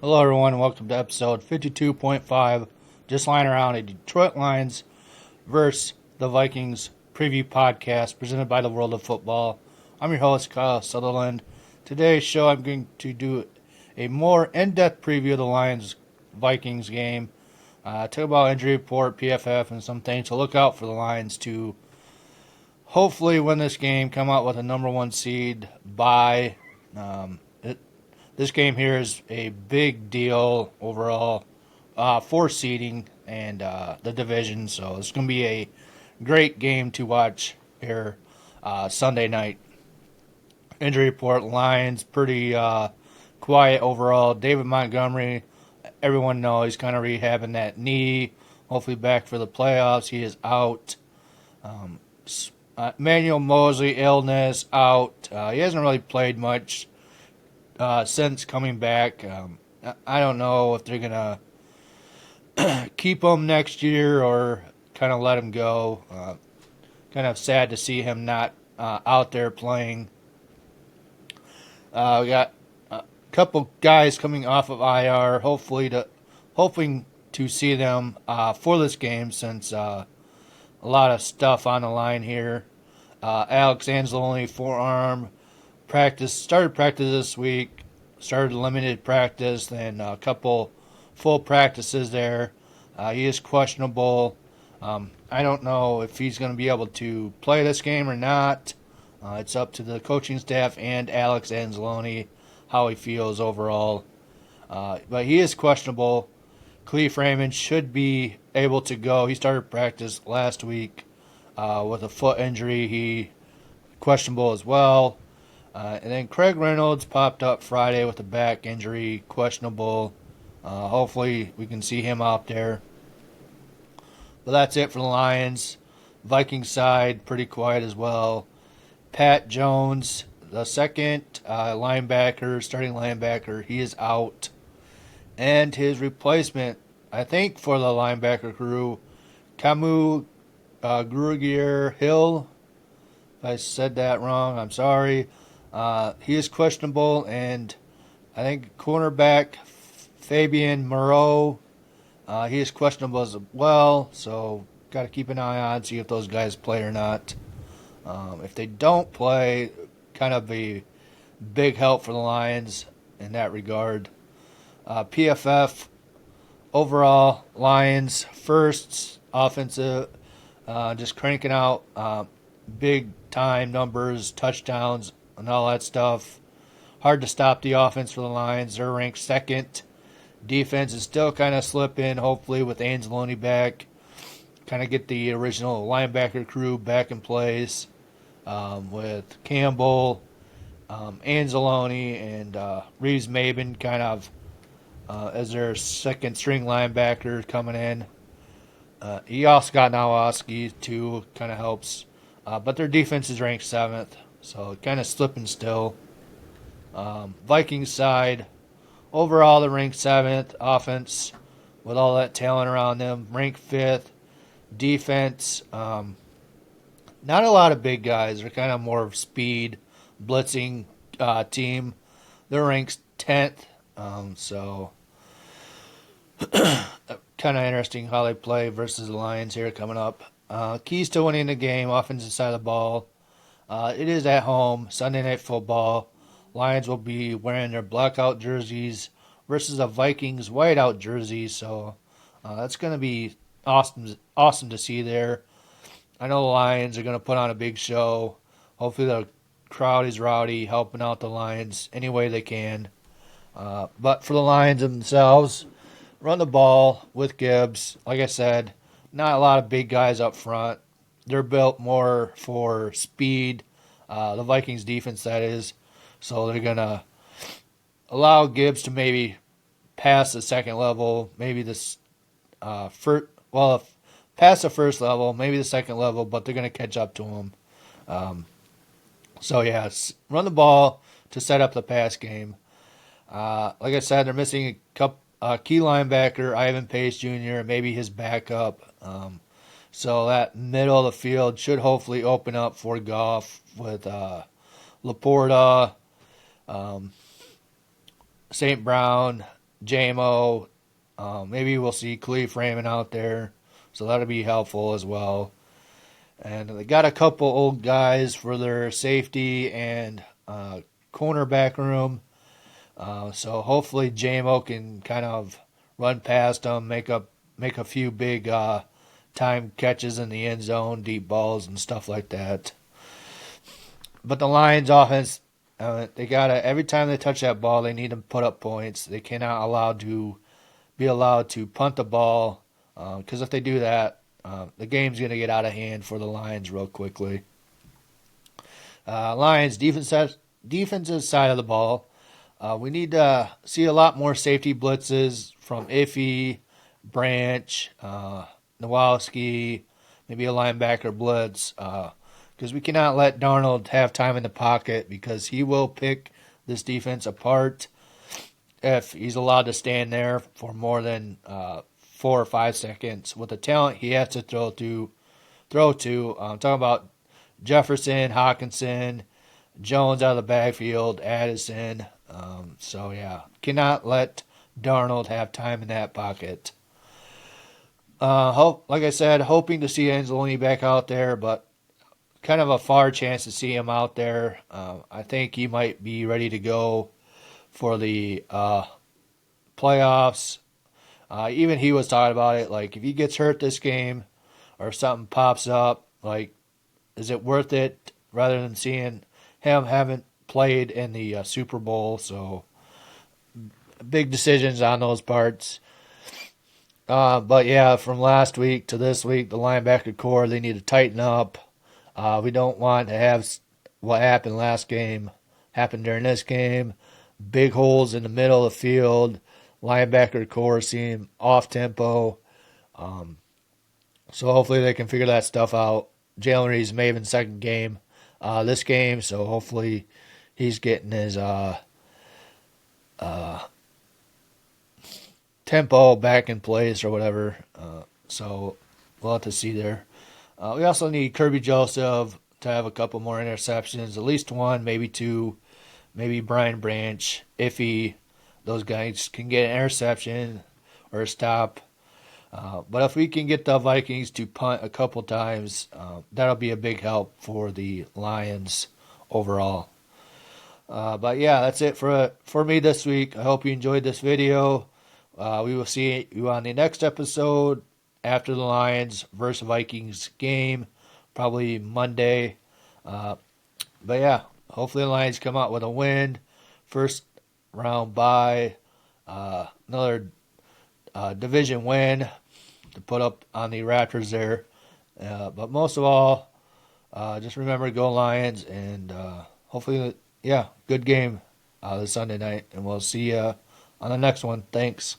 Hello, everyone. Welcome to episode 52.5. Just lying around a Detroit Lions versus the Vikings preview podcast presented by the World of Football. I'm your host, Kyle Sutherland. Today's show, I'm going to do a more in-depth preview of the Lions-Vikings game. Talk about injury report, PFF, and some things to look out for the Lions to hopefully win this game, come out with a number one seed by. This game here is a big deal overall for seeding and the division, so it's going to be a great game to watch here Sunday night. Injury report, Lions, pretty quiet overall. David Montgomery, everyone knows he's kind of rehabbing that knee, hopefully back for the playoffs. He is out. Emmanuel Mosley, illness, out. He hasn't really played much since coming back. I don't know if they're going to keep him next year or kind of let him go. Kind of sad to see him not out there playing. We got a couple guys coming off of IR, hoping to see them for this game since a lot of stuff on the line here. Alex Anzalone, forearm. Started practice this week, started limited practice, then a couple full practices there. He is questionable. I don't know if he's going to be able to play this game or not. It's up to the coaching staff and Alex Anzalone how he feels overall. But he is questionable. Cleve Raymond should be able to go. He started practice last week with a foot injury. He questionable as well. And then Craig Reynolds popped up Friday with a back injury, questionable. Hopefully we can see him out there. But that's it for the Lions. Vikings side, pretty quiet as well. Pat Jones, the second starting linebacker, he is out. And his replacement, I think for the linebacker crew, Camus Grugier Hill. If I said that wrong, I'm sorry. He is questionable, and I think cornerback Fabian Moreau, he is questionable as well, so got to keep an eye on, see if those guys play or not. If they don't play, kind of a big help for the Lions in that regard. PFF, overall, Lions first offensive, just cranking out big time numbers, touchdowns, and all that stuff. Hard to stop the offense for the Lions. They're ranked second. Defense is still kind of slipping, hopefully, with Anzalone back. Kind of get the original linebacker crew back in place with Campbell, Anzalone, and Reeves Maben kind of as their second string linebacker coming in. He also got Nowoski, too, kind of helps. But their defense is ranked 7th. So kind of slipping still. Vikings side, overall they're ranked 7th. Offense, with all that talent around them, ranked 5th. Defense, not a lot of big guys. They're kind of more of speed, blitzing team. They're ranked 10th. So kind of interesting how they play versus the Lions here coming up. Keys to winning the game, offensive side of the ball. It is at home, Sunday Night Football. Lions will be wearing their blackout jerseys versus a Vikings whiteout jersey, so that's going to be awesome to see there. I know the Lions are going to put on a big show. Hopefully the crowd is rowdy, helping out the Lions any way they can. But for the Lions themselves, run the ball with Gibbs. Like I said, not a lot of big guys up front. They're built more for speed, the Vikings defense that is. So they're going to allow Gibbs to maybe pass the second level, maybe this pass the first level, maybe the second level, but they're going to catch up to him. Run the ball to set up the pass game. Like I said, they're missing a key linebacker, Ivan Pace Jr., maybe his backup. So that middle of the field should hopefully open up for Goff with Laporta, St. Brown, JMO. Maybe we'll see Khalif Raymond out there, so that'll be helpful as well. And they got a couple old guys for their safety and cornerback room. So hopefully JMO can kind of run past them, make a few big time catches in the end zone, deep balls and stuff like that. But the Lions offense, they gotta every time they touch that ball, they need to put up points. They cannot be allowed to punt the ball because if they do that, the game's gonna get out of hand for the Lions real quickly. Lions defensive side of the ball. We need to see a lot more safety blitzes from Iffy, Branch, Nowalski, maybe a linebacker blitz, because we cannot let Darnold have time in the pocket because he will pick this defense apart if he's allowed to stand there for more than 4 or 5 seconds. With the talent he has to throw to, I'm talking about Jefferson, Hawkinson, Jones out of the backfield, Addison. So yeah, cannot let Darnold have time in that pocket. Like I said, hoping to see Anzalone back out there, but kind of a far chance to see him out there. I think he might be ready to go for the playoffs. Even he was talking about it. Like, if he gets hurt this game or something pops up, like, is it worth it rather than seeing him haven't played in the Super Bowl? So, big decisions on those parts. But yeah, from last week to this week, the linebacker core, they need to tighten up. We don't want to have what happened last game happen during this game. Big holes in the middle of the field. Linebacker core seem off tempo. So hopefully they can figure that stuff out. Jalen Reed's Maven's second game this game, so hopefully he's getting his tempo back in place or whatever. So we'll have to see there. We also need Kirby Joseph to have a couple more interceptions, at least one, maybe two, maybe Brian Branch, Iffy. Those guys can get an interception or a stop. But if we can get the Vikings to punt a couple times, that'll be a big help for the Lions overall. But yeah, that's it for me this week. I hope you enjoyed this video. We will see you on the next episode after the Lions versus Vikings game, probably Monday. But yeah, hopefully the Lions come out with a win. First round bye, another division win to put up on the Raptors there. But most of all, just remember to go Lions, and hopefully, yeah, good game this Sunday night. And we'll see you on the next one. Thanks.